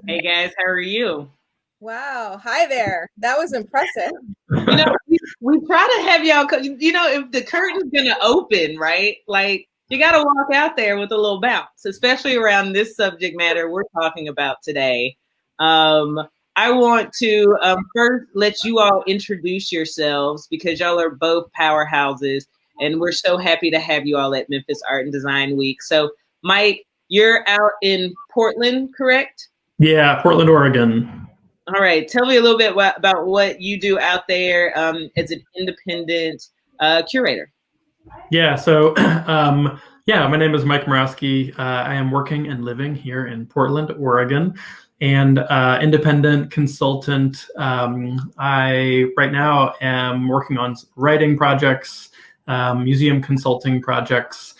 Hey guys, how are you? Wow. Hi there. That was impressive. We try to have y'all, if the curtain's gonna open, right? Like you got to walk out there with a little bounce, especially around this subject matter we're talking about today. Um, I want to first let you all introduce yourselves because y'all are both powerhouses, and we're so happy to have you all at Memphis Art and Design Week. So, Mike, you're out in Portland, correct? Yeah, Portland, Oregon. All right. Tell me a little bit about what you do out there as an independent curator. Yeah, so my name is Mike Murawski. I am working and living here in Portland, Oregon, and independent consultant. I right now am working on writing projects, museum consulting projects.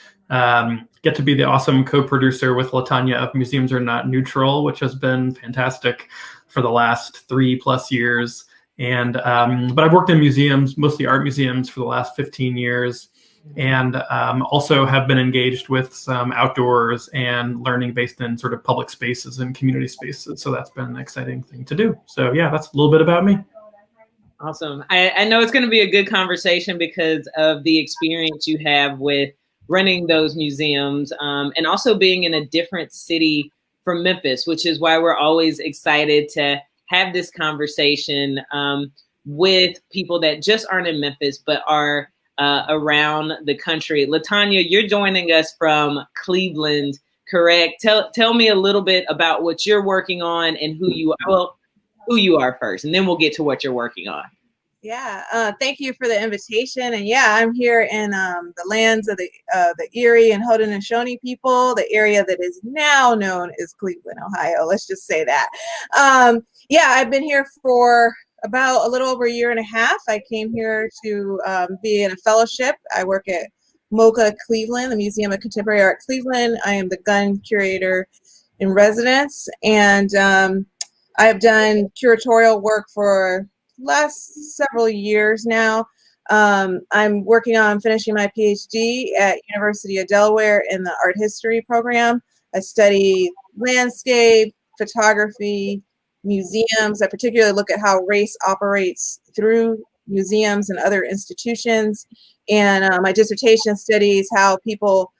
Get to be the awesome co-producer with Tanya of Museums Are Not Neutral, which has been fantastic for the last 3+ years. And but I've worked in museums, mostly art museums, for the last 15 years, and also have been engaged with some outdoors and learning based in sort of public spaces and community spaces. So that's been an exciting thing to do. So yeah, that's a little bit about me. Awesome. I know it's going to be a good conversation because of the experience you have with running those museums and also being in a different city from Memphis, which is why we're always excited to have this conversation with people that just aren't in Memphis, but are around the country. LaTanya, you're joining us from Cleveland, correct? Tell me a little bit about what you're working on and who you are. Well, who you are first, and then we'll get to what you're working on. Yeah, thank you for the invitation. And yeah, I'm here in the lands of the Erie and Haudenosaunee people, the area that is now known as Cleveland, Ohio. Let's just say that. Yeah, I've been here for about a little over a year and a half. I came here to be in a fellowship. I work at MoCA Cleveland, the Museum of Contemporary Art Cleveland. I am the gun curator in residence, and I have done curatorial work for last several years now. I'm working on finishing my PhD at University of Delaware in the art history program. I study landscape, photography, museums. I particularly look at how race operates through museums and other institutions. And my dissertation studies how people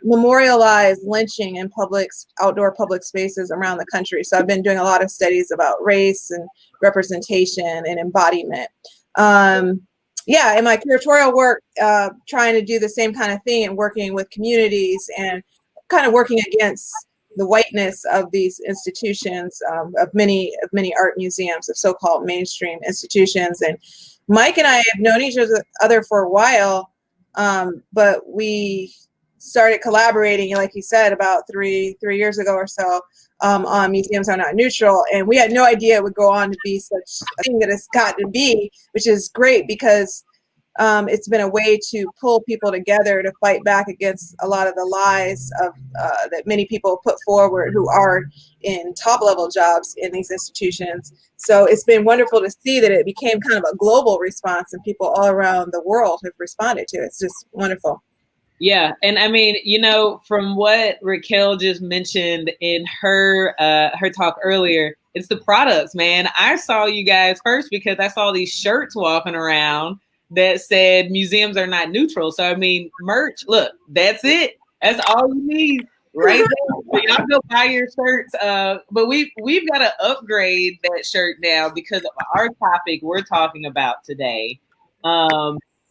memorialize lynching in outdoor public spaces around the country. So I've been doing a lot of studies about race and representation and embodiment. Yeah, in my curatorial work, trying to do the same kind of thing and working with communities and kind of working against the whiteness of these institutions, of many art museums, of so-called mainstream institutions. And Mike and I have known each other for a while, but we started collaborating, like you said, about three years ago or so, on Museums Are Not Neutral. And we had no idea it would go on to be such a thing that it's got to be, which is great because it's been a way to pull people together to fight back against a lot of the lies of that many people put forward who are in top level jobs in these institutions. So it's been wonderful to see that it became kind of a global response and people all around the world have responded to it. It's just wonderful. Yeah, and I mean, from what Raquel just mentioned in her talk earlier, it's the products, man. I saw you guys first because I saw these shirts walking around that said museums are not neutral. So I mean, merch. Look, that's it. That's all you need, right there. So y'all go buy your shirts. But we've got to upgrade that shirt now because of our topic we're talking about today.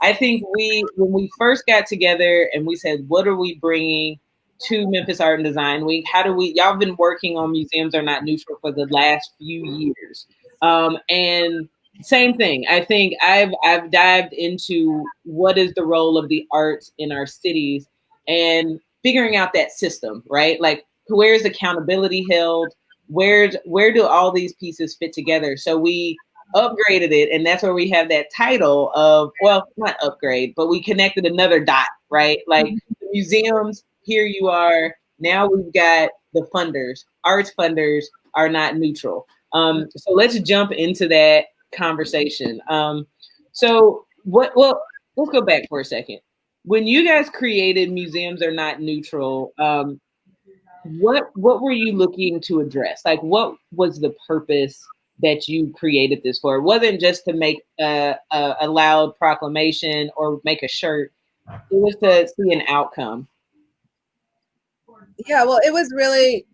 I think when we first got together and we said, what are we bringing to Memphis Art and Design Week? Y'all have been working on Museums Are Not Neutral for the last few years. And same thing. I think I've dived into what is the role of the arts in our cities and figuring out that system, right? Like where's accountability held? Where do all these pieces fit together? So we upgraded it, and that's where we have that title of, well, not upgrade, but we connected another dot, right? Like the museums, here you are. Now we've got the funders. Arts funders are not neutral. So let's jump into that conversation. Well, let's go back for a second. When you guys created Museums Are Not Neutral, what were you looking to address? Like, what was the purpose that you created this for? It wasn't just to make a loud proclamation or make a shirt. It was to see an outcome. Yeah, well, it was really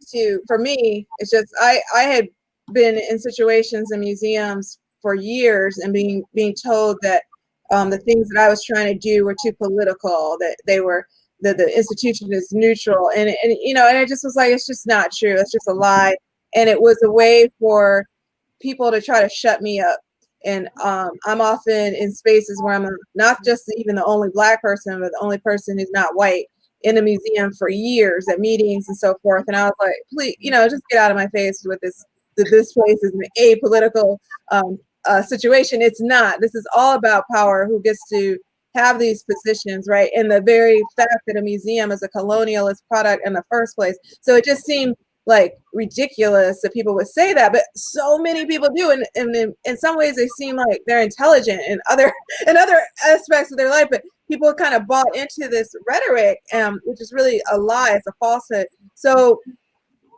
for me, it's just, I had been in situations in museums for years and being told that the things that I was trying to do were too political, that they were, that the institution is neutral. And I just was like, it's just not true. It's just a lie. And it was a way for people to try to shut me up. And I'm often in spaces where I'm not just even the only Black person, but the only person who's not white in a museum for years at meetings and so forth. And I was like, please, just get out of my face with this, that this place is an apolitical situation. It's not. This is all about power, who gets to have these positions, right? And the very fact that a museum is a colonialist product in the first place. So it just seemed like ridiculous that people would say that, but so many people do. And in some ways they seem like they're intelligent in other aspects of their life, but people kind of bought into this rhetoric, which is really a lie. It's a falsehood. So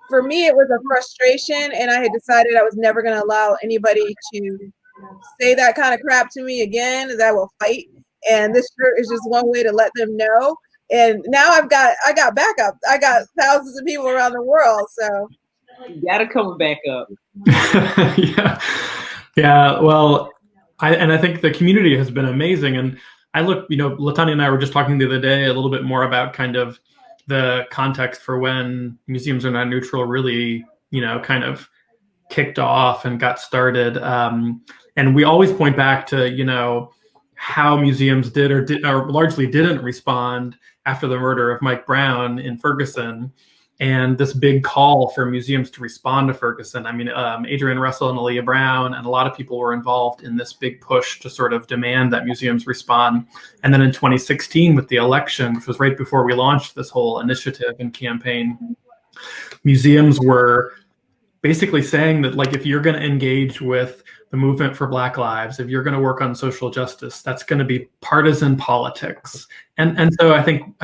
for me, it was a frustration, and I had decided I was never going to allow anybody to say that kind of crap to me again, that I will fight. And this shirt is just one way to let them know. And now I got backup. I got thousands of people around the world. So you gotta come back up. Yeah. Well, I think the community has been amazing. And I look, Latanya and I were just talking the other day a little bit more about kind of the context for when museums are not neutral really, kind of kicked off and got started. And we always point back to, how museums did or largely didn't respond after the murder of Mike Brown in Ferguson, and this big call for museums to respond to Ferguson. I mean, Adrienne Russell and Aaliyah Brown and a lot of people were involved in this big push to sort of demand that museums respond. And then in 2016 with the election, which was right before we launched this whole initiative and campaign, museums were basically saying that, like, if you're going to engage with the movement for Black lives, if you're going to work on social justice, that's going to be partisan politics. And so I think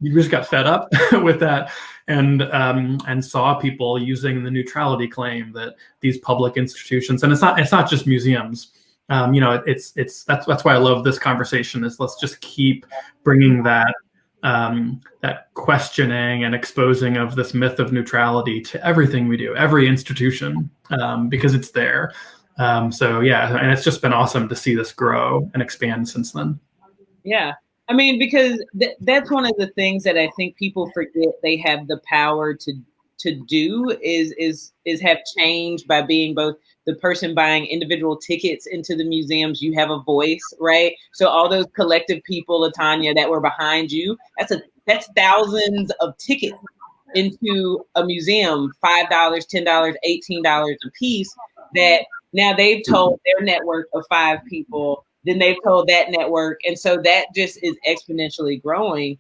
you just got fed up with that, and saw people using the neutrality claim that these public institutions, and it's not just museums. That's why I love this conversation. Is let's just keep bringing that questioning and exposing of this myth of neutrality to everything we do, every institution, because it's there. So yeah, and it's just been awesome to see this grow and expand since then. Yeah. I mean, because that's one of the things that I think people forget they have the power to do is have change by being both the person buying individual tickets into the museums. You have a voice, right? So all those collective people, Tanya, that were behind you, that's thousands of tickets into a museum, $5, $10, $18 a piece, that now they've told their network of 5 people, then they've told that network. And so that just is exponentially growing.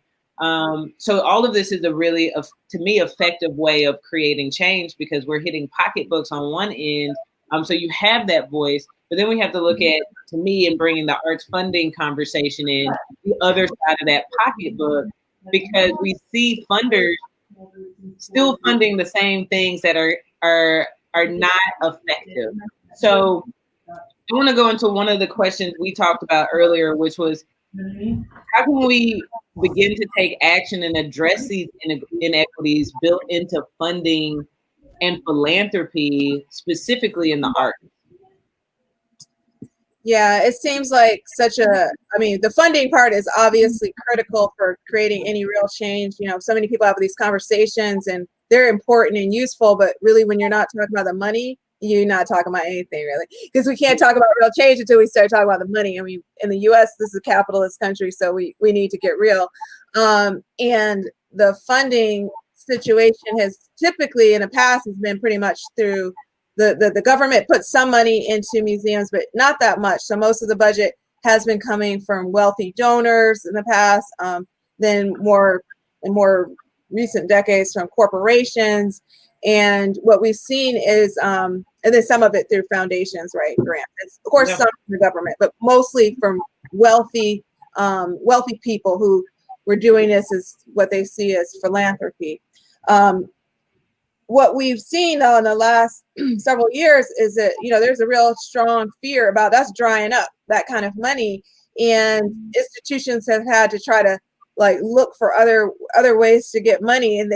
So all of this is a really, to me, effective way of creating change, because we're hitting pocketbooks on one end. So you have that voice, but then we have to look at, to me, and bringing the arts funding conversation in, the other side of that pocketbook, because we see funders still funding the same things that are not effective. So I want to go into one of the questions we talked about earlier, which was, how can we begin to take action and address these inequities built into funding and philanthropy, specifically in the arts? Yeah, it seems like the funding part is obviously critical for creating any real change. So many people have these conversations and they're important and useful, but really when you're not talking about the money, you're not talking about anything really, because we can't talk about real change until we start talking about the money. I mean, in the US, this is a capitalist country, so we need to get real. And the funding situation has typically in the past has been pretty much through the government puts some money into museums, but not that much. So most of the budget has been coming from wealthy donors in the past, then more recent decades from corporations. And what we've seen is, and then some of it through foundations, right? Grants, of course, some from the government, but mostly from wealthy people who were doing this as what they see as philanthropy. what we've seen though in the last several years is that, there's a real strong fear about us drying up that kind of money, and institutions have had to try to like look for other ways to get money, and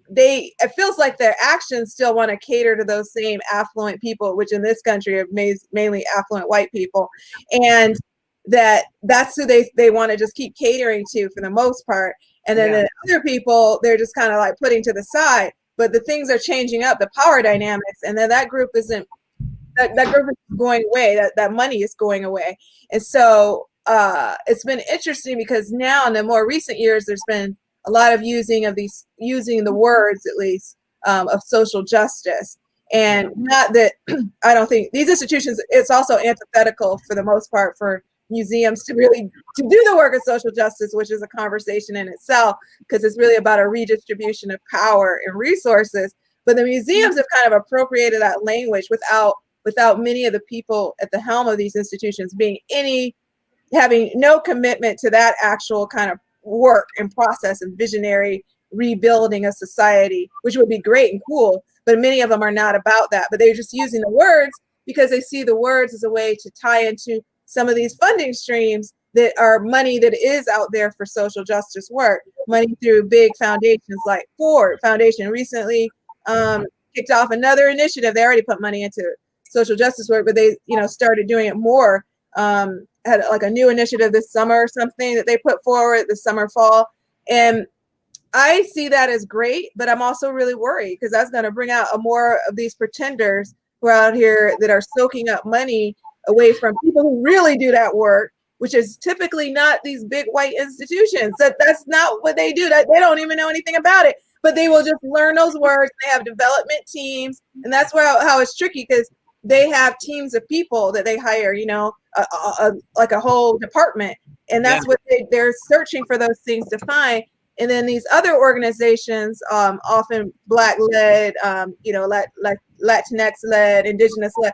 it feels like their actions still want to cater to those same affluent people, which in this country are mainly affluent white people, and that's who they want to just keep catering to for the most part. And then the other people, they're just kind of like putting to the side. But the things are changing up, the power dynamics, and then that group is going away. That money is going away, and so it's been interesting because now in the more recent years, there's been a lot of using the words, at least, of social justice, and not that I don't think these institutions. It's also antithetical for the most part for museums to do the work of social justice, which is a conversation in itself, because it's really about a redistribution of power and resources. But the museums have kind of appropriated that language without many of the people at the helm of these institutions having no commitment to that actual kind of work and process and visionary rebuilding a society, which would be great and cool. But many of them are not about that, but they're just using the words because they see the words as a way to tie into some of these funding streams that are money that is out there for social justice work, money through big foundations like Ford Foundation recently kicked off another initiative. They already put money into social justice work, but they started doing it more. Had like a new initiative this summer or something that they put forward this summer, fall. And I see that as great, but I'm also really worried because that's going to bring out more of these pretenders who are out here that are soaking up money away from people who really do that work, which is typically not these big white institutions. That's not what they do. They don't even know anything about it, but they will just learn those words. They have development teams, and that's how it's tricky because they have teams of people that they hire, like a whole department, and that's what they're searching for those things to find. And then these other organizations, often Black-led, Latinx-led, Indigenous-led,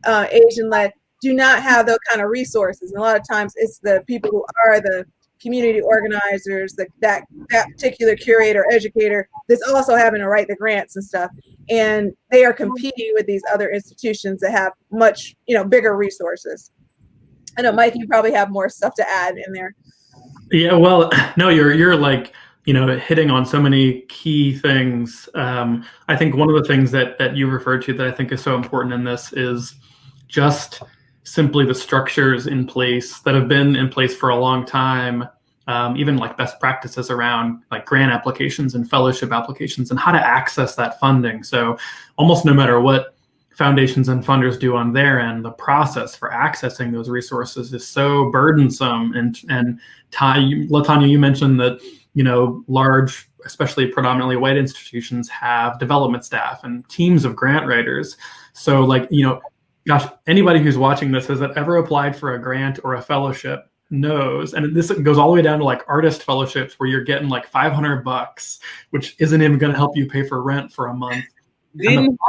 Asian-led, do not have those kind of resources. And a lot of times it's the people who are the community organizers, that particular curator, educator, that's also having to write the grants and stuff. And they are competing with these other institutions that have much, bigger resources. I know, Mike, you probably have more stuff to add in there. Yeah, well, no, you're like, hitting on so many key things. I think one of the things that you referred to that I think is so important in this is just simply the structures in place that have been in place for a long time, even like best practices around like grant applications and fellowship applications and how to access that funding. So almost no matter what foundations and funders do on their end, the process for accessing those resources is so burdensome. And Tanya, you mentioned that, large, especially predominantly white institutions have development staff and teams of grant writers. So gosh, anybody who's watching this has ever applied for a grant or a fellowship knows, and this goes all the way down to like artist fellowships where you're getting like $500, which isn't even going to help you pay for rent for a month. Didn't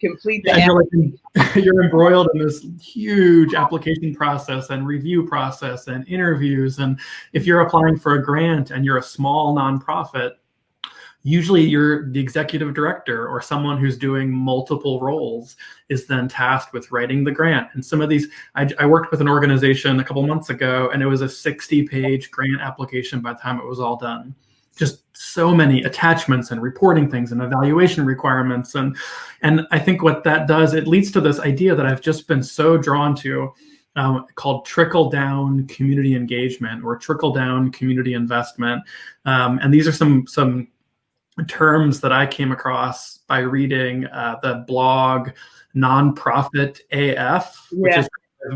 complete the you're embroiled in this huge application process and review process and interviews. And if you're applying for a grant and you're a small nonprofit, usually you're the executive director or someone who's doing multiple roles is then tasked with writing the grant. And some of these, I worked with an organization a couple months ago, and it was a 60-page grant application by the time it was all done. Just so many attachments and reporting things and evaluation requirements. And I think what that does, it leads to this idea that I've just been so drawn to, called trickle-down community engagement or trickle-down community investment. And these are some terms that I came across by reading the blog Nonprofit AF, which is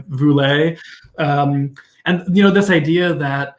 Voulet. And this idea that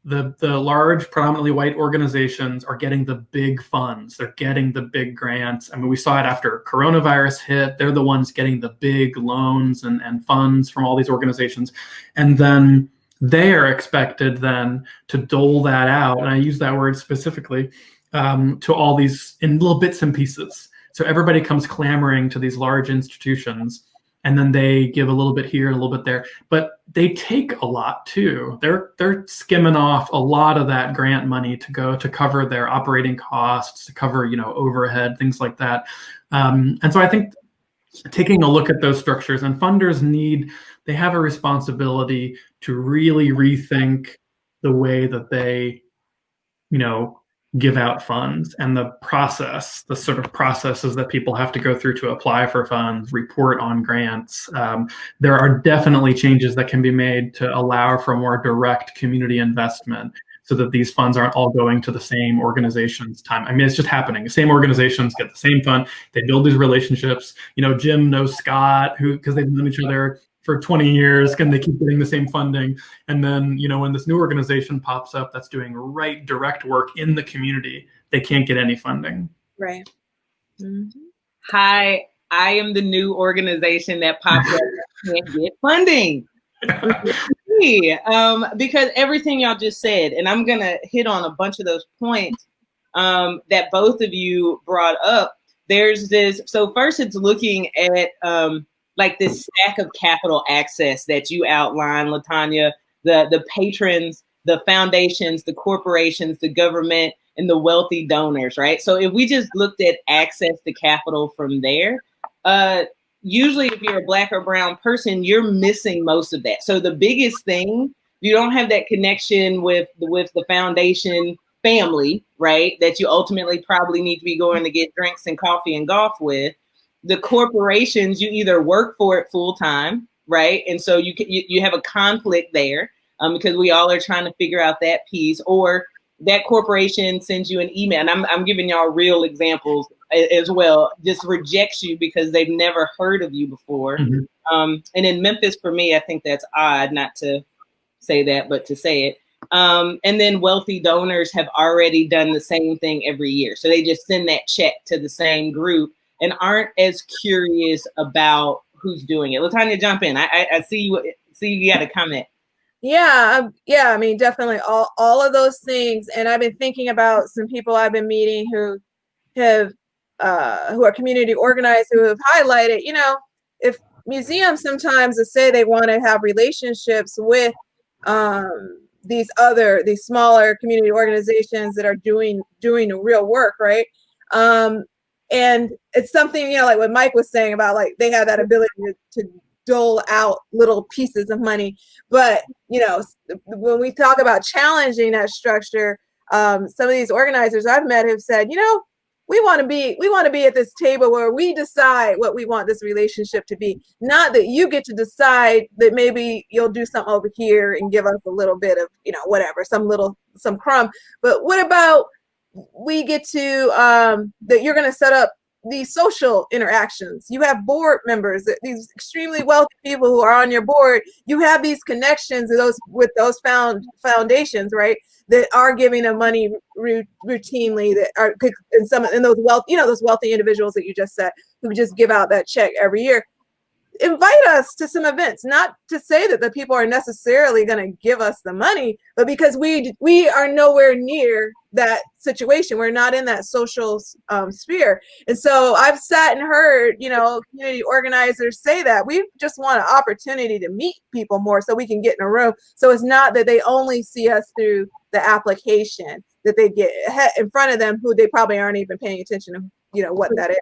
the large, predominantly white organizations are getting the big funds. They're getting the big grants. I mean, we saw it after coronavirus hit. They're the ones getting the big loans and funds from all these organizations. And then they are expected then to dole that out. And I use that word specifically to all these in little bits and pieces. So everybody comes clamoring to these large institutions. and then they give a little bit here and a little bit there, but they take a lot too. They're skimming off a lot of that grant money to go to cover their operating costs, to cover, overhead, things like that. And so I think taking a look at those structures, and funders they have a responsibility to really rethink the way that they, give out funds, and the sort of processes that people have to go through to apply for funds, report on grants. There are definitely changes that can be made to allow for more direct community investment, so that these funds aren't all going to the same organization's time. I mean, it's just happening. The same organizations get the same fund. They build these relationships. Jim knows Scott, because they've known each other for 20 years, and they keep getting the same funding. And then, when this new organization pops up that's doing direct work in the community, they can't get any funding. Right. Mm-hmm. Hi, I am the new organization that pops up and can't get funding. Because everything y'all just said, and I'm going to hit on a bunch of those points that both of you brought up. There's this, so first it's looking at like this stack of capital access that you outlined, LaTanya, the patrons, the foundations, the corporations, the government, and the wealthy donors, right? So if we just looked at access to capital from there, usually if you're a Black or brown person, you're missing most of that. So the biggest thing, you don't have that connection with the foundation family, right? That you ultimately probably need to be going to get drinks and coffee and golf with. The corporations, you either work for it full time, right? And so you have a conflict there because we all are trying to figure out that piece, or that corporation sends you an email, and I'm giving y'all real examples as well, just rejects you because they've never heard of you before. Mm-hmm. And in Memphis, for me, I think that's odd, not to say that, but to say it. And then wealthy donors have already done the same thing every year. So they just send that check to the same group and aren't as curious about who's doing it. LaTanya, jump in. I see you got a comment. Yeah. I mean, definitely all of those things. And I've been thinking about some people I've been meeting who are community organized, who have highlighted, if museums sometimes say they want to have relationships with these smaller community organizations that are doing real work, right? And it's something, like what Mike was saying about, like, they have that ability to dole out little pieces of money. But, when we talk about challenging that structure, some of these organizers I've met have said, we want to be at this table where we decide what we want this relationship to be. Not that you get to decide that maybe you'll do something over here and give us a little bit of, whatever, some crumb. But what about we get to that you're going to set up these social interactions. You have board members, these extremely wealthy people who are on your board. You have these connections with those foundations, right? That are giving them money routinely. That are and those those wealthy individuals that you just said, who just give out that check every year. Invite us to some events, not to say that the people are necessarily going to give us the money, but because we are nowhere near that situation. We're not in that social sphere. And so I've sat and heard, community organizers say that we just want an opportunity to meet people more so we can get in a room. So it's not that they only see us through the application, that they get in front of them who they probably aren't even paying attention to, what that is.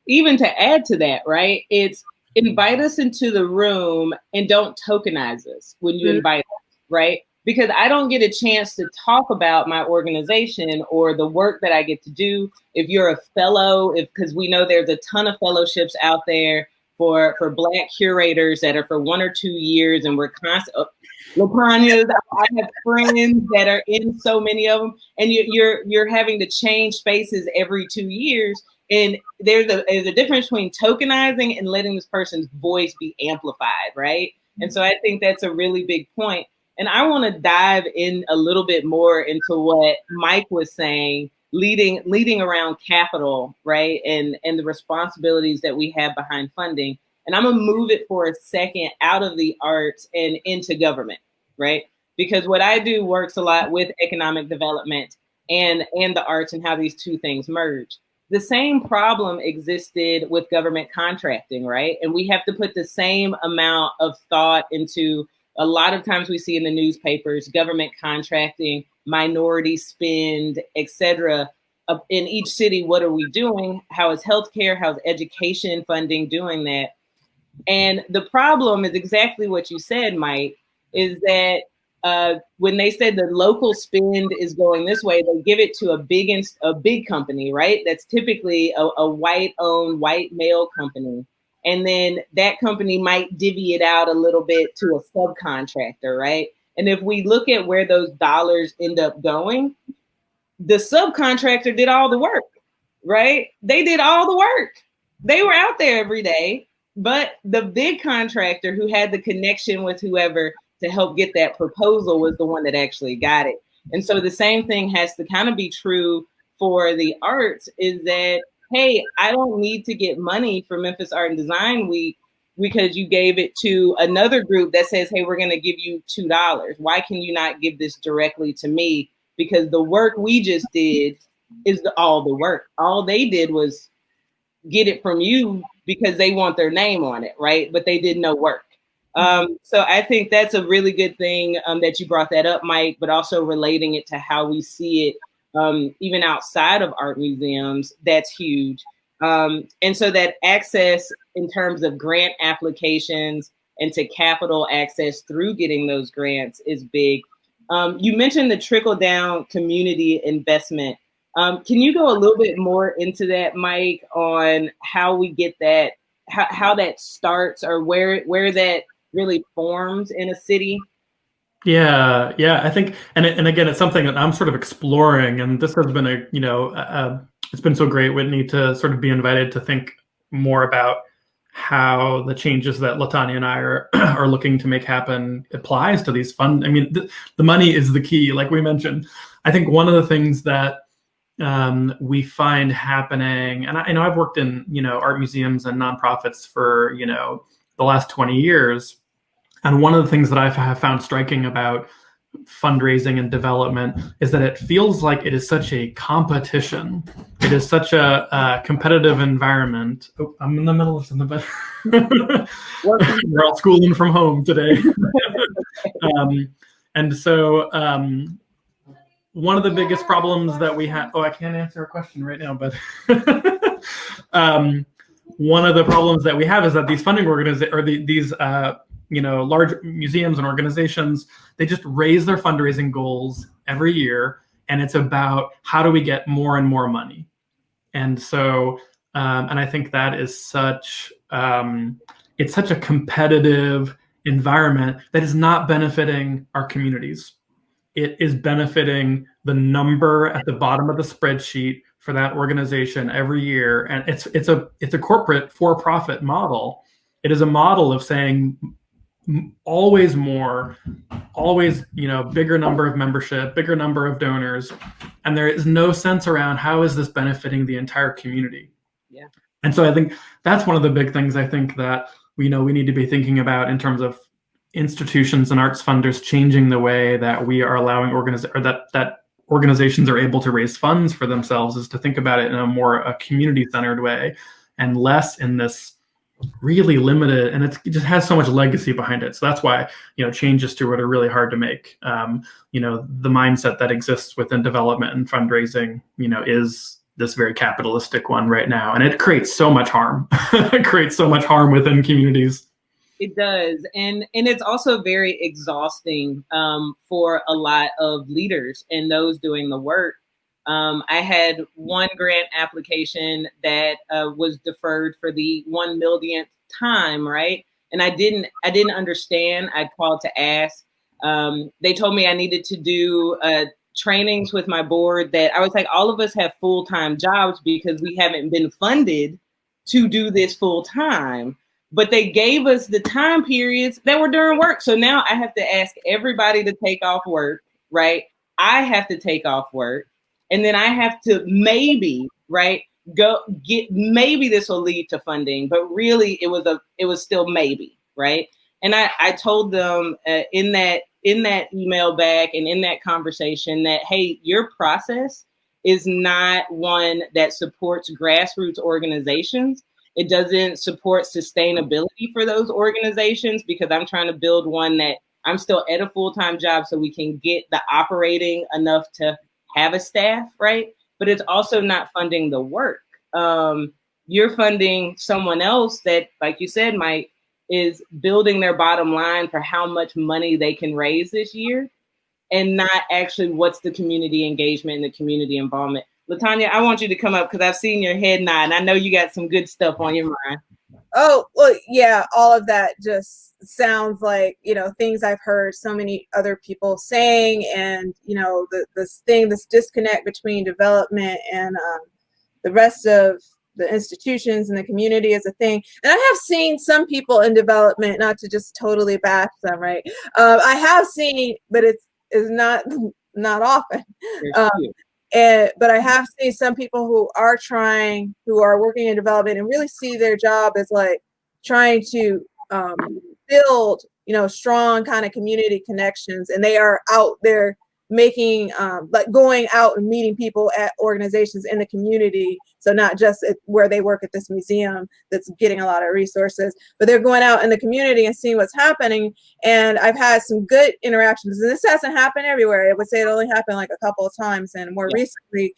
Even to add to that, right? It's invite us into the room and don't tokenize us when you invite us, right? Because I don't get a chance to talk about my organization or the work that I get to do. If you're a fellow, because we know there's a ton of fellowships out there for Black curators that are for 1 or 2 years, and we're constant. LaTanya, I have friends that are in so many of them, and you're having to change spaces every 2 years. And there's a difference between tokenizing and letting this person's voice be amplified, right? And so I think that's a really big point. And I want to dive in a little bit more into what Mike was saying, leading around capital, right? And the responsibilities that we have behind funding. And I'm going to move it for a second out of the arts and into government, right? Because what I do works a lot with economic development and the arts and how these two things merge. the same problem existed with government contracting, right? And we have to put the same amount of thought into, a lot of times we see in the newspapers, government contracting, minority spend, etc. In each city, what are we doing? How is healthcare, how's education funding doing that? And the problem is exactly what you said, Mike, is that when they said the local spend is going this way, they give it to a big company, right? That's typically a white-owned, white male company. And then that company might divvy it out a little bit to a subcontractor, right? And if we look at where those dollars end up going, the subcontractor did all the work, right? They did all the work. They were out there every day, but the big contractor who had the connection with whoever to help get that proposal was the one that actually got it. And so the same thing has to kind of be true for the arts, is that, hey, I don't need to get money for Memphis Art and Design Week because you gave it to another group that says, hey, we're going to give you $2. Why can you not give this directly to me? Because the work we just did is all the work. All they did was get it from you because they want their name on it, right? But they did no work. So I think that's a really good thing that you brought that up, Mike, but also relating it to how we see it even outside of art museums. That's huge. And so that access in terms of grant applications and to capital access through getting those grants is big. You mentioned the trickle down community investment. Can you go a little bit more into that, Mike, on how we get that, how that starts, or where that really forms in a city? Yeah, I think, and again, it's something that I'm sort of exploring, and this has been it's been so great, Whitney, to sort of be invited to think more about how the changes that LaTanya and I are looking to make happen applies to these fund. I mean, the money is the key, like we mentioned. I think one of the things that we find happening, and I know I've worked in art museums and nonprofits for the last 20 years. And one of the things that I have found striking about fundraising and development is that it feels like it is such a competition. It is such a competitive environment. Oh, I'm in the middle of something, but we're all schooling from home today. And so one of the biggest problems that we have, I can't answer a question right now, but one of the problems that we have is that these funding organizations, or these large museums and organizations, they just raise their fundraising goals every year, and it's about how do we get more and more money. And so, and I think that is it's such a competitive environment that is not benefiting our communities. It is benefiting the number at the bottom of the spreadsheet for that organization every year, and it's a corporate for-profit model. It is a model of saying always more, always bigger number of membership, bigger number of donors, and there is no sense around how is this benefiting the entire community. Yeah. And so I think that's one of the big things I think that we need to be thinking about in terms of institutions and arts funders changing the way that we are allowing that organizations are able to raise funds for themselves, is to think about it in a community-centered way and less in this really limited, and it just has so much legacy behind it. So that's why changes to it are really hard to make. The mindset that exists within development and fundraising is this very capitalistic one right now, and it creates so much harm. It creates so much harm within communities. It does, and it's also very exhausting for a lot of leaders and those doing the work. I had one grant application that was deferred for the 1 millionth time, right? And I didn't understand. I called to ask. They told me I needed to do trainings with my board, that I was like, all of us have full-time jobs because we haven't been funded to do this full-time. But they gave us the time periods that were during work. So now I have to ask everybody to take off work, right? I have to take off work. And then I have to maybe, right, maybe this will lead to funding, but really it was still maybe, right? And I told them in that email back and in that conversation that, hey, your process is not one that supports grassroots organizations. It doesn't support sustainability for those organizations, because I'm trying to build one that I'm still at a full-time job so we can get the operating enough to have a staff, right? But it's also not funding the work. You're funding someone else that, like you said, Mike, is building their bottom line for how much money they can raise this year, and not actually what's the community engagement and the community involvement. LaTanya, I want you to come up because I've seen your head nod, and I know you got some good stuff on your mind. Oh, well, yeah, all of that just sounds like, things I've heard so many other people saying, and, this disconnect between development and the rest of the institutions and the community is a thing. And I have seen some people in development, not to just totally bash them, right? I have seen, but it's not often. But I have seen some people who are working in development and really see their job as like trying to build, strong kind of community connections, and they are out there making going out and meeting people at organizations in the community. So not just where they work at this museum that's getting a lot of resources, but they're going out in the community and seeing what's happening. And I've had some good interactions, and this hasn't happened everywhere. I would say it only happened like a couple of times, and more recently,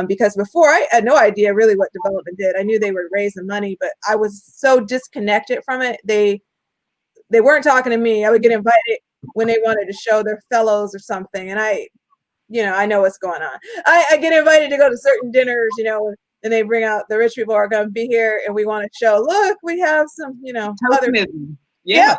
because before I had no idea really what development did. I knew they were raising money, but I was so disconnected from it. They weren't talking to me. I would get invited when they wanted to show their fellows or something. And I know what's going on. I get invited to go to certain dinners, and they bring out the rich people are going to be here, and we want to show, look, we have some, other. Yeah.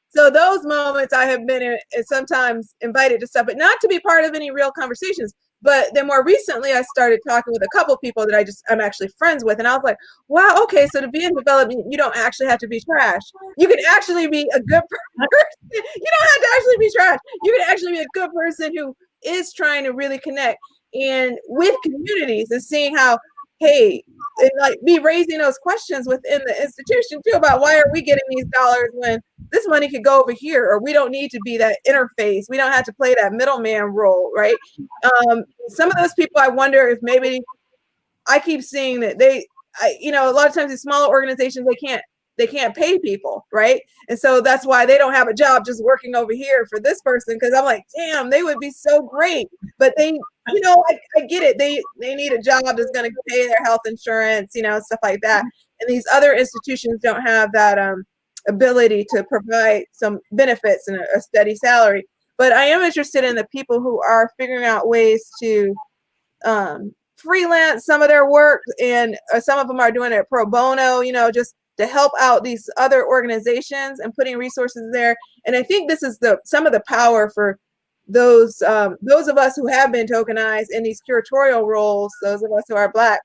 So those moments I have been sometimes invited to stuff, but not to be part of any real conversations. But then more recently, I started talking with a couple people that I'm actually friends with. And I was like, wow, okay, so to be in development, you don't actually have to be trash. You can actually be a good person. You don't have to actually be trash. You can actually be a good person who is trying to really connect with communities, and seeing how, hey, and like be raising those questions within the institution too about why are we getting these dollars when this money could go over here, or we don't need to be that interface. We don't have to play that middleman role, right? Some of those people, I wonder if maybe I keep seeing that a lot of times these smaller organizations, they can't pay people, right? And so that's why they don't have a job just working over here for this person. Because I'm like, damn, they would be so great, but they, I get it. They need a job that's going to pay their health insurance, stuff like that. And these other institutions don't have that ability to provide some benefits and a steady salary. But I am interested in the people who are figuring out ways to freelance some of their work, and some of them are doing it pro bono, just to help out these other organizations and putting resources there. And I think this is some of the power for those of us who have been tokenized in these curatorial roles, those of us who are Black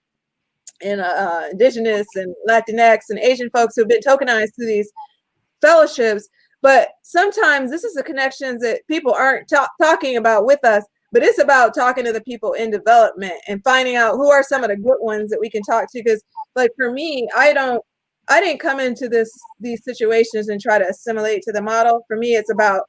and Indigenous and Latinx and Asian folks who have been tokenized through these fellowships. But sometimes this is the connections that people aren't talking about with us, but it's about talking to the people in development and finding out who are some of the good ones that we can talk to. Because like for me, I didn't come into these situations and try to assimilate to the model. For me, it's about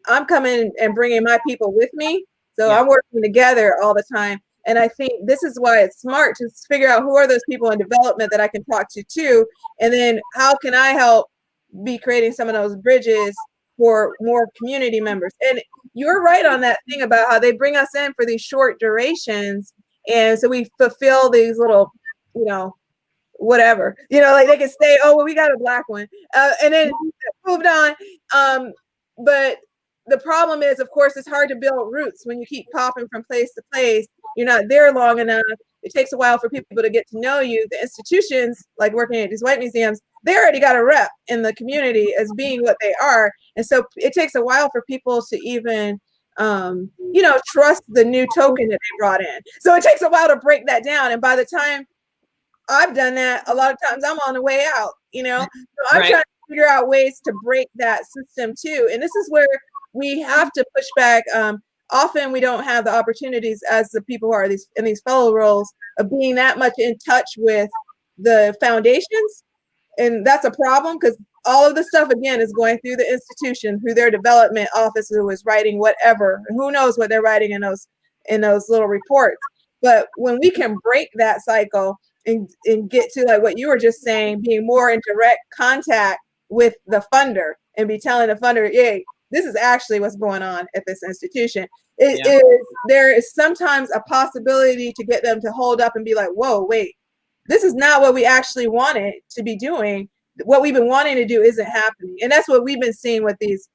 I'm coming and bringing my people with me. So I'm working together all the time. And I think this is why it's smart to figure out who are those people in development that I can talk to too. And then how can I help be creating some of those bridges for more community members. And you're right on that thing about how they bring us in for these short durations. And so we fulfill these little, whatever, like they can say, oh, well, we got a Black one. And then moved on. But the problem is, of course, it's hard to build roots when you keep popping from place to place. You're not there long enough. It takes a while for people to get to know you. The institutions, like working at these white museums, they already got a rep in the community as being what they are. And so it takes a while for people to even, trust the new token that they brought in. So it takes a while to break that down. And by the time I've done that, a lot of times I'm on the way out, So I'm trying to figure out ways to break that system too. And this is where we have to push back. Often we don't have the opportunities as the people who are in these fellow roles of being that much in touch with the foundations. And that's a problem because all of the stuff, again, is going through the institution, through their development office who is writing whatever. Who knows what they're writing in those little reports. But when we can break that cycle and get to like what you were just saying, being more in direct contact with the funder and be telling the funder, hey, this is actually what's going on at this institution. There is sometimes a possibility to get them to hold up and be like, whoa, wait, this is not what we actually wanted to be doing. What we've been wanting to do isn't happening. And that's what we've been seeing with these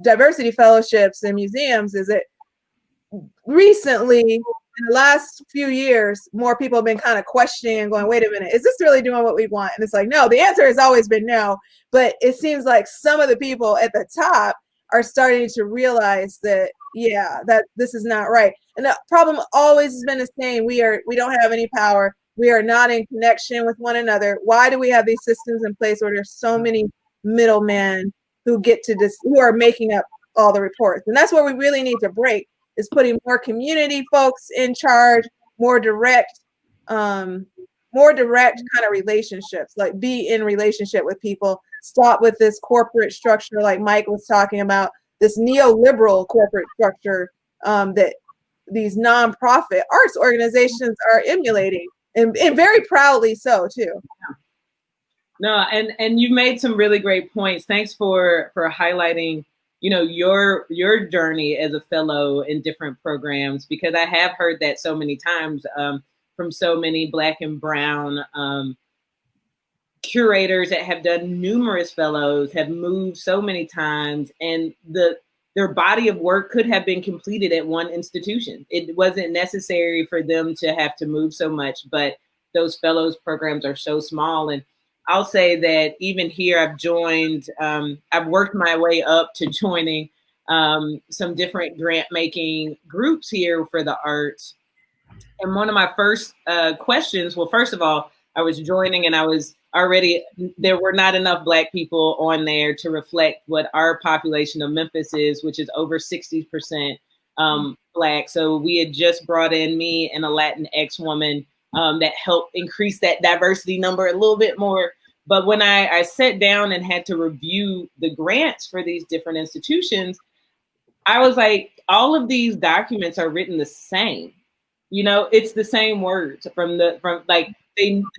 diversity fellowships and museums, is that recently, in the last few years, more people have been kind of questioning and going, wait a minute, is this really doing what we want? And it's like, no, the answer has always been no. But it seems like some of the people at the top are starting to realize that, yeah, that this is not right. And the problem always has been the same. We don't have any power. We are not in connection with one another. Why do we have these systems in place where there's so many middlemen who get to this, who are making up all the reports? And that's where we really need to break, is putting more community folks in charge, more direct kind of relationships, like be in relationship with people. Stop with this corporate structure, like Mike was talking about, this neoliberal corporate structure that these nonprofit arts organizations are emulating, and very proudly so too. No, and you made some really great points. Thanks for highlighting, you know, your journey as a fellow in different programs, because I have heard that so many times from so many Black and Brown curators that have done numerous fellows, have moved so many times, and their body of work could have been completed at one institution. It wasn't necessary for them to have to move so much, but those fellows programs are so small. And I'll say that even here, I've worked my way up to joining some different grant making groups here for the arts. And one of my first questions, well, first of all, I was joining and I was already, there were not enough Black people on there to reflect what our population of Memphis is, which is over 60% Black. So we had just brought in me and a Latinx woman that helped increase that diversity number a little bit more. But when I sat down and had to review the grants for these different institutions, I was like, all of these documents are written the same. You know, it's the same words from the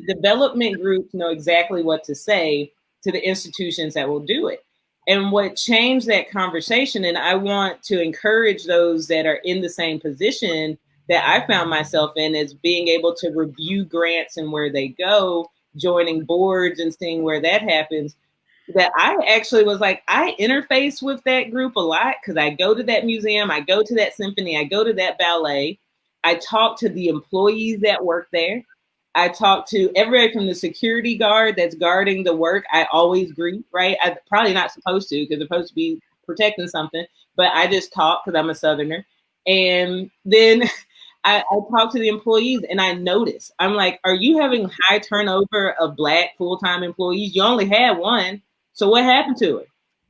development groups know exactly what to say to the institutions that will do it. And what changed that conversation, and I want to encourage those that are in the same position that I found myself in, is being able to review grants and where they go, joining boards and seeing where that happens, that I actually was like, I interface with that group a lot because I go to that museum, I go to that symphony, I go to that ballet. I talk to the employees that work there. I talk to everybody from the security guard that's guarding the work. I always greet, right? I'm probably not supposed to, because I'm supposed to be protecting something, but I just talk because I'm a Southerner. And then I talk to the employees and I notice, I'm like, are you having high turnover of Black full-time employees? You only had one. So what happened to it?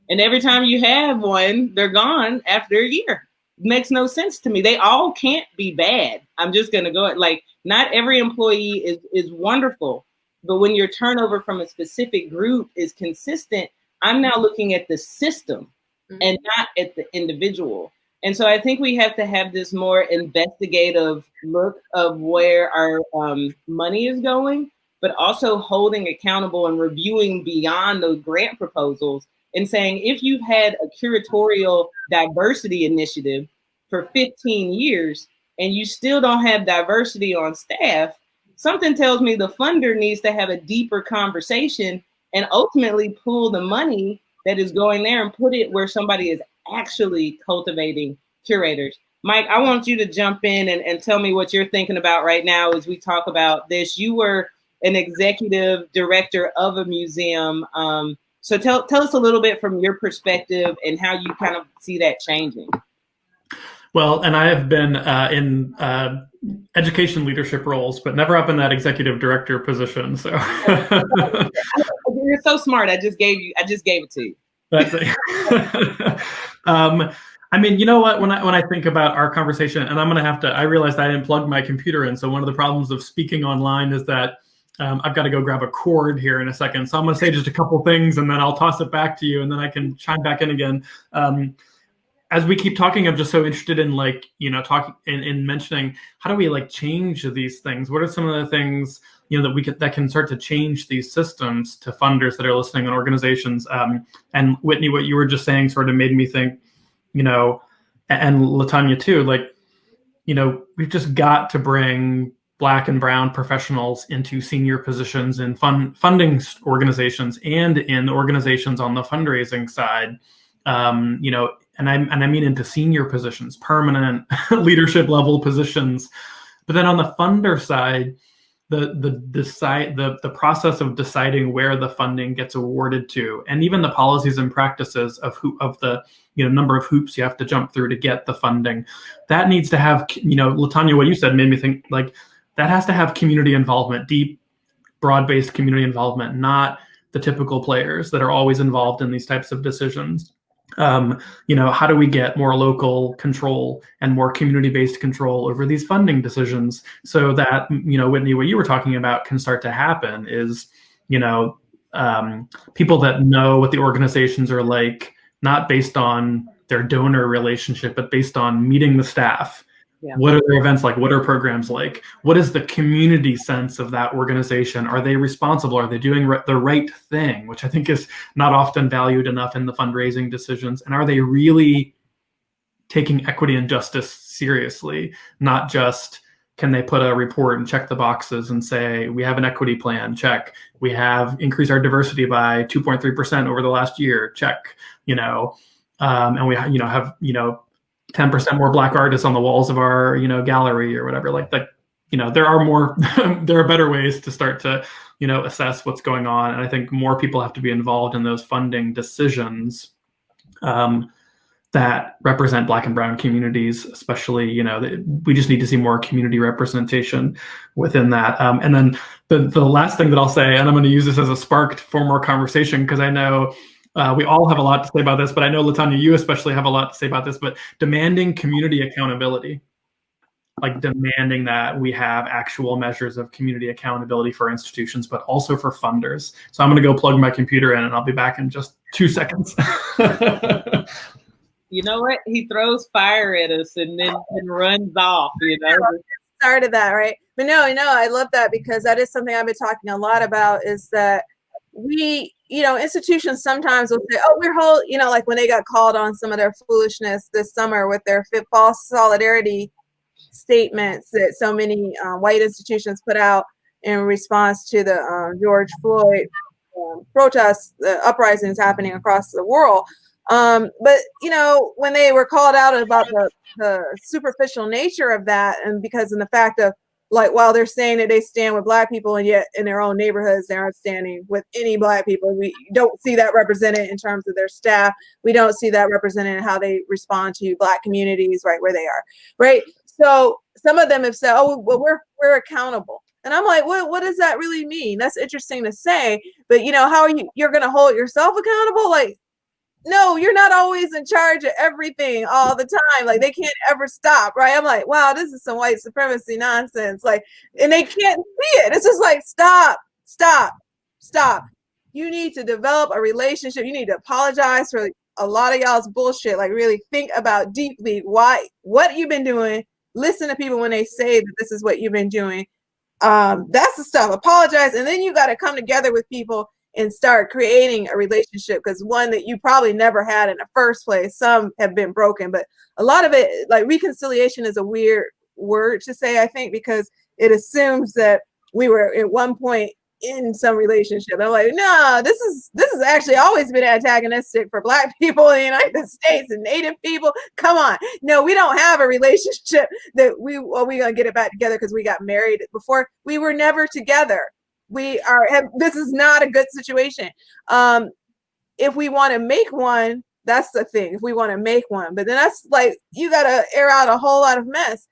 And every time you have one, they're gone after a year. Makes no sense to me. They all can't be bad. I'm just going to go, like, not every employee is wonderful, but when your turnover from a specific group is consistent, I'm now looking at the system and not at the individual. And so I think we have to have this more investigative look of where our money is going, but also holding accountable and reviewing beyond those grant proposals and saying, if you've had a curatorial diversity initiative for 15 years and you still don't have diversity on staff, something tells me the funder needs to have a deeper conversation and ultimately pull the money that is going there and put it where somebody is actually cultivating curators. Mike, I want you to jump in and tell me what you're thinking about right now as we talk about this. You were an executive director of a museum. So tell us a little bit from your perspective and how you kind of see that changing. Well, and I have been in education leadership roles, but never up in that executive director position. So you're so smart. I just gave it to you. That's it. I mean, you know what? When I think about our conversation, and I realized I didn't plug my computer in. So one of the problems of speaking online is that I've got to go grab a cord here in a second. So I'm going to say just a couple things and then I'll toss it back to you and then I can chime back in again. as we keep talking, I'm just so interested in like, talking in mentioning how do we like change these things? What are some of the things, that can start to change these systems to funders that are listening and organizations? And Whitney, what you were just saying sort of made me think, and LaTanya too, like, we've just got to bring Black and Brown professionals into senior positions in funding organizations and in organizations on the fundraising side. And I mean into senior positions, permanent leadership level positions. But then on the funder side, the process of deciding where the funding gets awarded to, and even the policies and practices of the number of hoops you have to jump through to get the funding, that needs to have, LaTanya, what you said made me think like that has to have community involvement, deep, broad-based community involvement, not the typical players that are always involved in these types of decisions. How do we get more local control and more community-based control over these funding decisions so that, Whitney, what you were talking about can start to happen is, people that know what the organizations are like, not based on their donor relationship, but based on meeting the staff. Yeah. What are their events like? What are programs like? What is the community sense of that organization? Are they responsible? Are they doing the right thing? Which I think is not often valued enough in the fundraising decisions. And are they really taking equity and justice seriously? Not just, can they put a report and check the boxes and say, we have an equity plan, check. We have increased our diversity by 2.3% over the last year, check. And we have 10% more Black artists on the walls of our, gallery or whatever. There are better ways to start to, assess what's going on. And I think more people have to be involved in those funding decisions that represent Black and Brown communities, especially, we just need to see more community representation within that. And then the last thing that I'll say, and I'm going to use this as a spark for more conversation, because I know we all have a lot to say about this, but I know, LaTanya, you especially have a lot to say about this, but demanding community accountability, like demanding that we have actual measures of community accountability for institutions, but also for funders. So I'm going to go plug my computer in and I'll be back in just 2 seconds. You know what? He throws fire at us and then runs off, Started that, right? But no, I love that, because that is something I've been talking a lot about, is that we, institutions sometimes will say, oh, we're like when they got called on some of their foolishness this summer with their false solidarity statements that so many white institutions put out in response to the George Floyd protests, the uprisings happening across the world. But, when they were called out about the superficial nature of that, and because of the fact of, like, while they're saying that they stand with Black people, and yet in their own neighborhoods, they aren't standing with any Black people. We don't see that represented in terms of their staff. We don't see that represented in how they respond to Black communities right where they are, right? So some of them have said, oh, well, we're accountable. And I'm like, what does that really mean? That's interesting to say, but how are you're going to hold yourself accountable? Like, no, you're not always in charge of everything all the time. Like, they can't ever stop, right? I'm like, wow, this is some white supremacy nonsense. Like, and they can't see it. It's just like, stop. You need to develop a relationship. You need to apologize for a lot of y'all's bullshit. Like, really think about deeply what you've been doing. Listen to people when they say that this is what you've been doing. That's the stuff. Apologize. And then you got to come together with people and start creating a relationship, because one that you probably never had in the first place. Some have been broken, but a lot of it, like, reconciliation is a weird word to say, I think, because it assumes that we were at one point in some relationship. I'm like, no, this is actually always been antagonistic for Black people in the United States and Native people. Come on. No, we don't have a relationship that we gonna get it back together because we got married before. We were never together. This is not a good situation. If we want to make one, that's the thing. If we want to make one, but then that's like, you got to air out a whole lot of mess,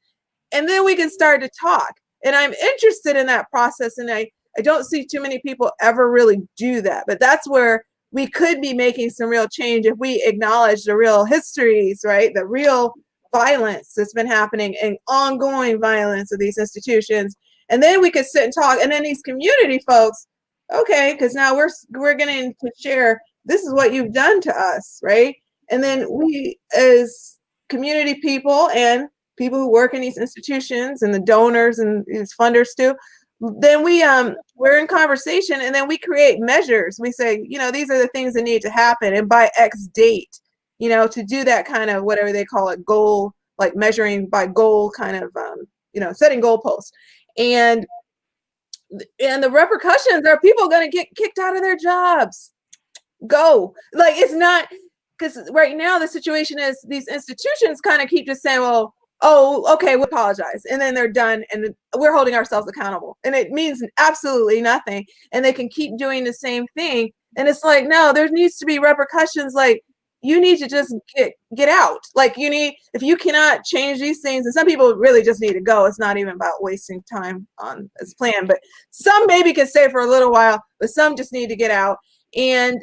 and then we can start to talk. And I'm interested in that process. And I don't see too many people ever really do that, but that's where we could be making some real change if we acknowledge the real histories, right? The real violence that's been happening and ongoing violence of these institutions. And then we could sit and talk. And then these community folks, okay, because now we're getting to share, this is what you've done to us, right? And then we, as community people and people who work in these institutions and the donors and these funders too, then we're in conversation, and then we create measures. We say, these are the things that need to happen, and by X date, to do that kind of, whatever they call it, goal, like measuring by goal kind of, setting goalposts. And the repercussions are people going to get kicked out of their jobs. Like, it's not, because right now the situation is these institutions kind of keep just saying, well, oh, okay, we apologize. And then they're done, and we're holding ourselves accountable. And it means absolutely nothing. And they can keep doing the same thing. And it's like, no, there needs to be repercussions. Like, you need to just get out. Like, if you cannot change these things, and some people really just need to go. It's not even about wasting time on this plan, but some maybe can stay for a little while, but some just need to get out. And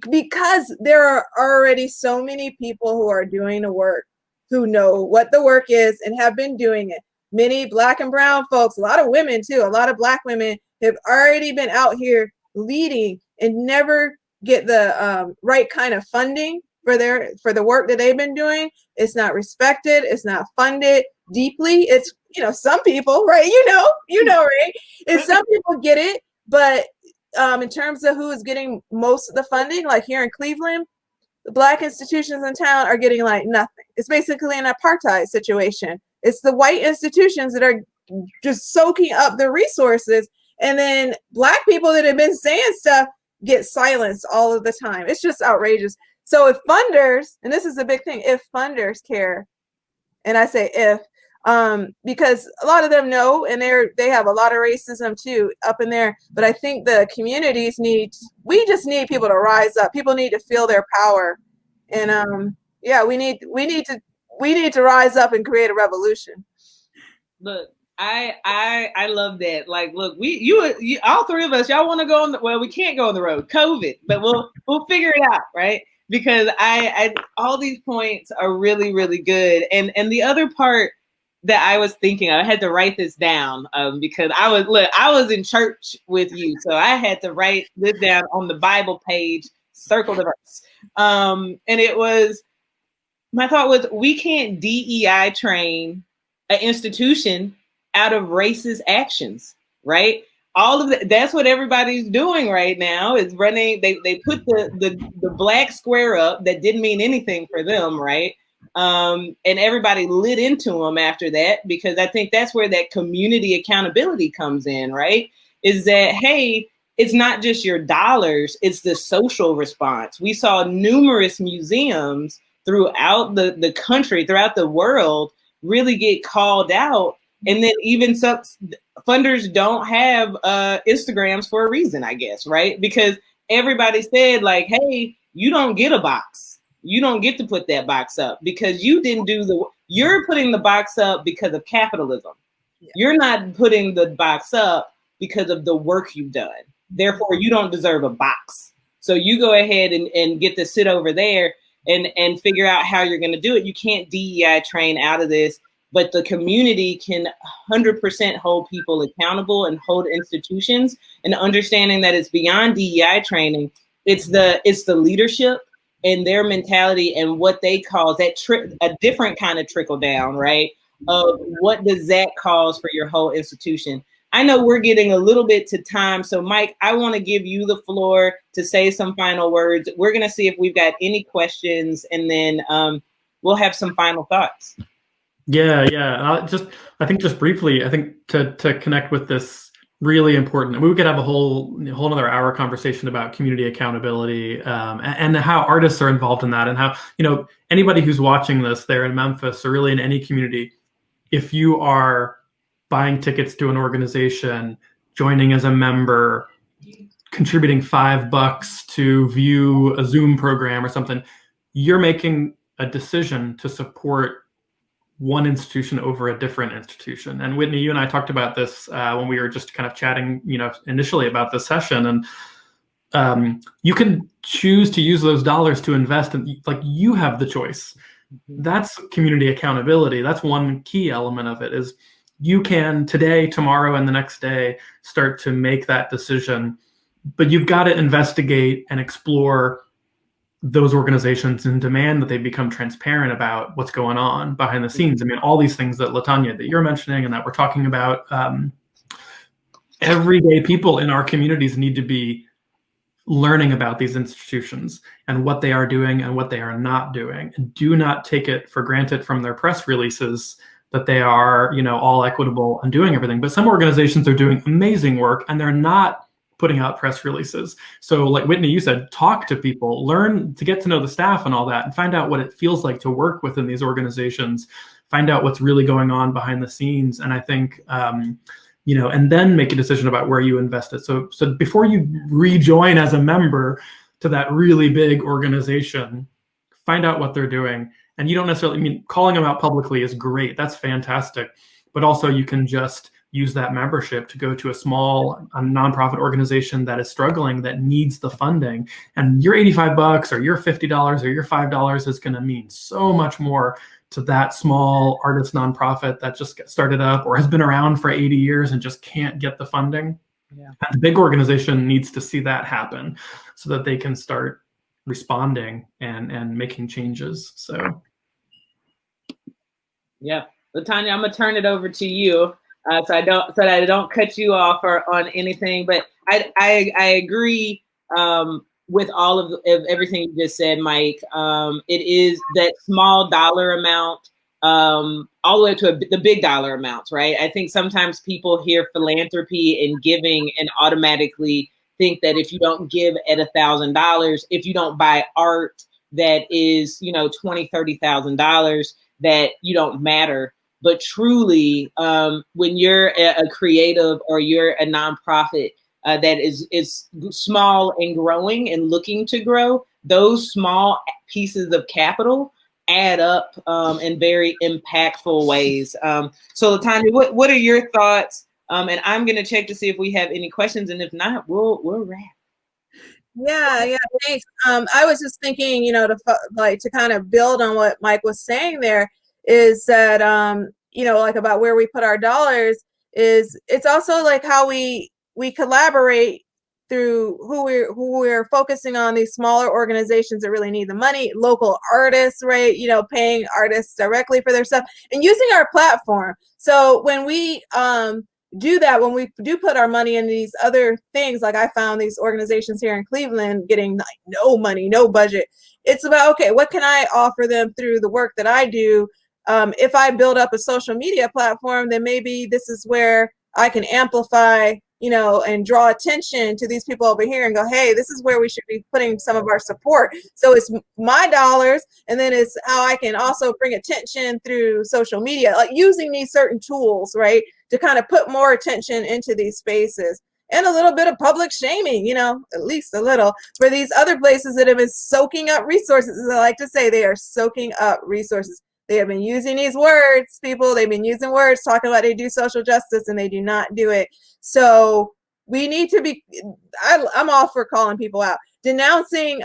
because there are already so many people who are doing the work, who know what the work is and have been doing it. Many Black and brown folks, a lot of women too, a lot of Black women have already been out here leading and never get the right kind of funding for the work that they've been doing. It's not respected. It's not funded deeply. It's, some people, right? Right? And some people get it, but in terms of who is getting most of the funding, like here in Cleveland, the Black institutions in town are getting like nothing. It's basically an apartheid situation. It's the white institutions that are just soaking up the resources, and then Black people that have been saying stuff get silenced all of the time. It's just outrageous. So if funders, and this is a big thing, if funders care, and I say if, because a lot of them know, and they have a lot of racism too up in there. But I think the communities we just need people to rise up. People need to feel their power, and we need to rise up and create a revolution. Look, I love that. Like, look, you all three of us, y'all want to go on we can't go on the road, COVID, but we'll figure it out, right? Because I all these points are really, really good. And the other part that I was thinking, I had to write this down because I was in church with you, so I had to write this down on the Bible page, circle the verse. And my thought was, we can't DEI train an institution out of racist actions, right? All of that's what everybody's doing right now is running. They put the black square up that didn't mean anything for them, right? And everybody lit into them after that, because I think that's where that community accountability comes in, right? Is that, hey, it's not just your dollars, it's the social response. We saw numerous museums throughout the country, throughout the world, really get called out. And then even some funders don't have Instagrams for a reason, I guess, right? Because everybody said, like, hey, you don't get a box. You don't get to put that box up because you didn't you're putting the box up because of capitalism. Yeah. You're not putting the box up because of the work you've done. Therefore, you don't deserve a box. So you go ahead and get to sit over there and figure out how you're going to do it. You can't DEI train out of this. But the community can 100% hold people accountable and hold institutions, and understanding that it's beyond DEI training. It's the leadership and their mentality and what they call that a different kind of trickle down, right? Of what does that cause for your whole institution? I know we're getting a little bit to time. So Mike, I want to give you the floor to say some final words. We're going to see if we've got any questions, and then we'll have some final thoughts. Yeah. I think just briefly, I think to connect with this really important, we could have a whole another hour conversation about community accountability and how artists are involved in that, and how, anybody who's watching this there in Memphis or really in any community, if you are buying tickets to an organization, joining as a member, contributing $5 to view a Zoom program or something, you're making a decision to support one institution over a different institution. And Whitney, you and I talked about this when we were just kind of chatting, initially about this session. And you can choose to use those dollars to invest in, like, you have the choice. That's community accountability. That's one key element of it, is you can today, tomorrow, and the next day start to make that decision, but you've got to investigate and explore those organizations and demand that they become transparent about what's going on behind the scenes. I mean, all these things that LaTanya, that you're mentioning and that we're talking about, everyday people in our communities need to be learning about these institutions and what they are doing and what they are not doing. And do not take it for granted from their press releases that they are, all equitable and doing everything. But some organizations are doing amazing work and they're not putting out press releases. So like Whitney, you said, talk to people, learn to get to know the staff and all that, and find out what it feels like to work within these organizations, find out what's really going on behind the scenes. And I think, and then make a decision about where you invest it. So before you rejoin as a member to that really big organization, find out what they're doing. And you don't necessarily, calling them out publicly is great. That's fantastic. But also you can just use that membership to go to a nonprofit organization that is struggling, that needs the funding. And your $85 or your $50 or your $5 is going to mean so much more to that small artist nonprofit that just got started up or has been around for 80 years and just can't get the funding. Yeah. And the big organization needs to see that happen so that they can start responding and making changes. So. Yeah. LaTanya, I'm gonna turn it over to you. So that I don't cut you off on anything, but I agree with all of everything you just said, Mike. It is that small dollar amount, all the way to the big dollar amounts, right? I think sometimes people hear philanthropy and giving and automatically think that if you don't give at $1,000, if you don't buy art that is, $20,000, $30,000, that you don't matter. But truly, when you're a creative or you're a nonprofit that is small and growing and looking to grow, those small pieces of capital add up in very impactful ways. So LaTanya, what are your thoughts? And I'm going to check to see if we have any questions, and if not, we'll wrap. Yeah, thanks. I was just thinking, to kind of build on what Mike was saying there, is that like about where we put our dollars, is it's also like how we collaborate through who we're focusing on, these smaller organizations that really need the money, local artists, right? Paying artists directly for their stuff and using our platform. So when we do that, when we do put our money in these other things, like I found these organizations here in Cleveland getting like no money, no budget. It's about, okay, what can I offer them through the work that I do? If I build up a social media platform, then maybe this is where I can amplify, and draw attention to these people over here and go, hey, this is where we should be putting some of our support. So it's my dollars, and then it's how I can also bring attention through social media, like using these certain tools, right, to kind of put more attention into these spaces. And a little bit of public shaming, at least a little, for these other places that have been soaking up resources. As I like to say, they are soaking up resources. They have been using these words, people. They've been using words talking about they do social justice, and they do not do it. So we need to be, I'm all for calling people out, denouncing,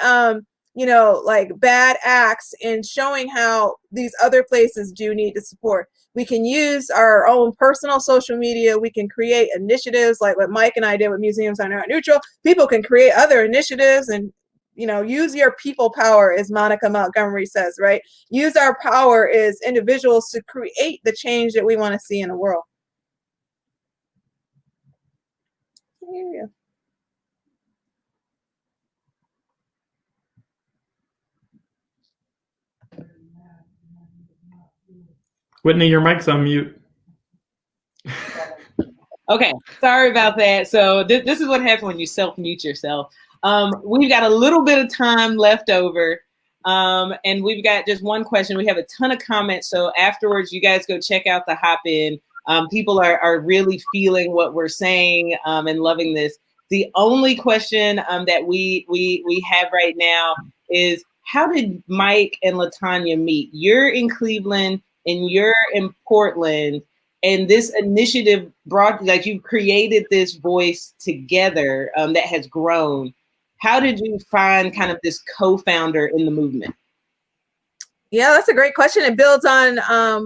like bad acts, and showing how these other places do need to support. We can use our own personal social media. We can create initiatives like what Mike and I did with Museums Are Not Neutral. People can create other initiatives and use your people power, as Monica Montgomery says, right? Use our power as individuals to create the change that we want to see in the world. Yeah. Whitney, your mic's on mute. Okay, sorry about that. So this is what happens when you self-mute yourself. We've got a little bit of time left over, and we've got just one question. We have a ton of comments, so afterwards, you guys go check out the hop-in. People are really feeling what we're saying and loving this. The only question that we have right now is, how did Mike and LaTanya meet? You're in Cleveland and you're in Portland, and this initiative you've created this voice together that has grown. How did you find kind of this co-founder in the movement? Yeah, that's a great question. It builds on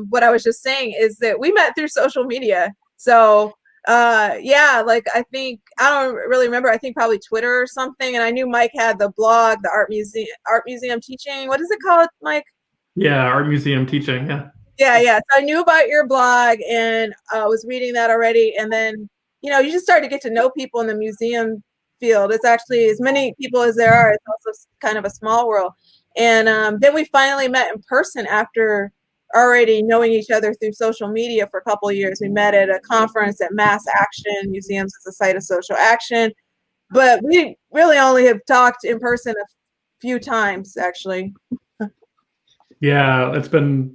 what I was just saying, is that we met through social media. So Yeah, like I think I don't really remember. I think probably Twitter or something. And I knew Mike had the blog, the art museum teaching. What is it called, Mike? Yeah, art museum teaching. Yeah. Yeah. So I knew about your blog and was reading that already. And then, you just start to get to know people in the museum field. It's actually as many people as there are. It's also kind of a small world. And then we finally met in person after already knowing each other through social media for a couple of years. We met at a conference at Mass Action Museums as a site of social action. But we really only have talked in person a few times, actually. Yeah, it's been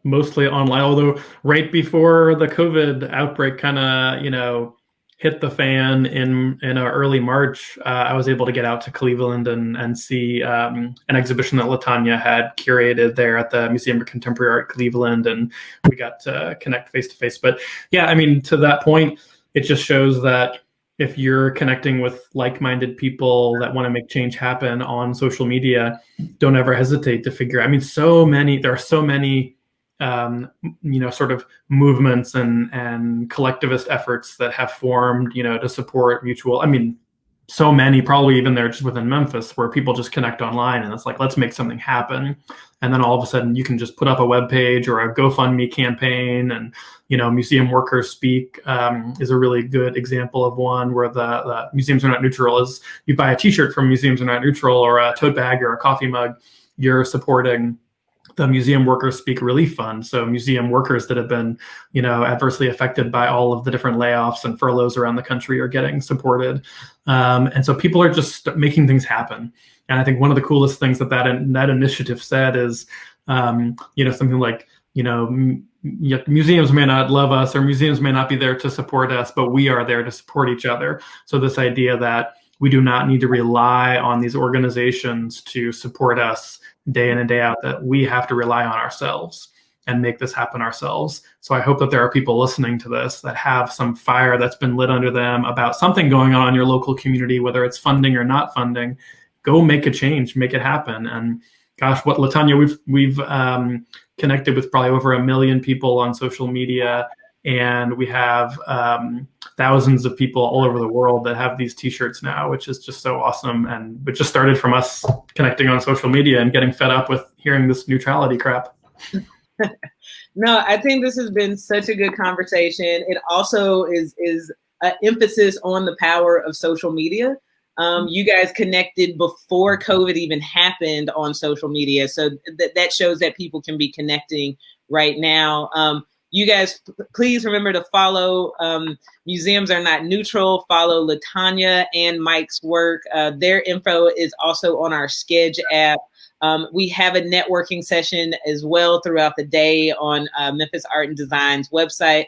mostly online. Although right before the COVID outbreak kind of, hit the fan in early March, I was able to get out to Cleveland and see an exhibition that LaTanya had curated there at the Museum of Contemporary Art Cleveland, and we got to connect face to face. But yeah, I mean, to that point, it just shows that if you're connecting with like-minded people that want to make change happen on social media, don't ever hesitate to figure. I mean, there are so many, sort of movements and collectivist efforts that have formed, to support mutual. I mean, so many, probably even there just within Memphis, where people just connect online and it's like, let's make something happen. And then all of a sudden you can just put up a web page or a GoFundMe campaign, and, Museum Workers Speak is a really good example of one where the Museums Are Not Neutral is, you buy a t-shirt from Museums Are Not Neutral or a tote bag or a coffee mug, you're supporting the Museum Workers Speak Relief Fund. So museum workers that have been, adversely affected by all of the different layoffs and furloughs around the country are getting supported. And so people are just making things happen. And I think one of the coolest things that initiative said is, something like, museums may not love us or museums may not be there to support us, but we are there to support each other. So this idea that we do not need to rely on these organizations to support us day in and day out, that we have to rely on ourselves and make this happen ourselves. So I hope that there are people listening to this that have some fire that's been lit under them about something going on in your local community, whether it's funding or not funding. Go make a change, make it happen. And gosh, what LaTanya, we've connected with probably over 1 million people on social media, and we have thousands of people all over the world that have these t-shirts now, which is just so awesome. And it just started from us connecting on social media and getting fed up with hearing this neutrality crap. No, I think this has been such a good conversation. It also is an emphasis on the power of social media. You guys connected before COVID even happened on social media. So that shows that people can be connecting right now. You guys, please remember to follow Museums Are Not Neutral. Follow LaTanya and Mike's work. Their info is also on our Sketch app. We have a networking session as well throughout the day on Memphis Art and Design's website,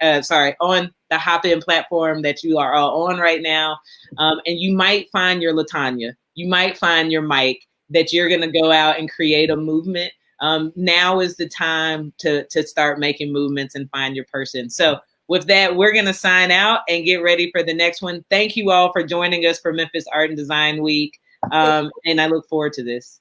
on the Hop-In platform that you are all on right now. And you might find your LaTanya, you might find your Mike, that you're gonna go out and create a movement. Now is the time to start making movements and find your person. So with that, we're gonna sign out and get ready for the next one. Thank you all for joining us for Memphis Art and Design Week. And I look forward to this.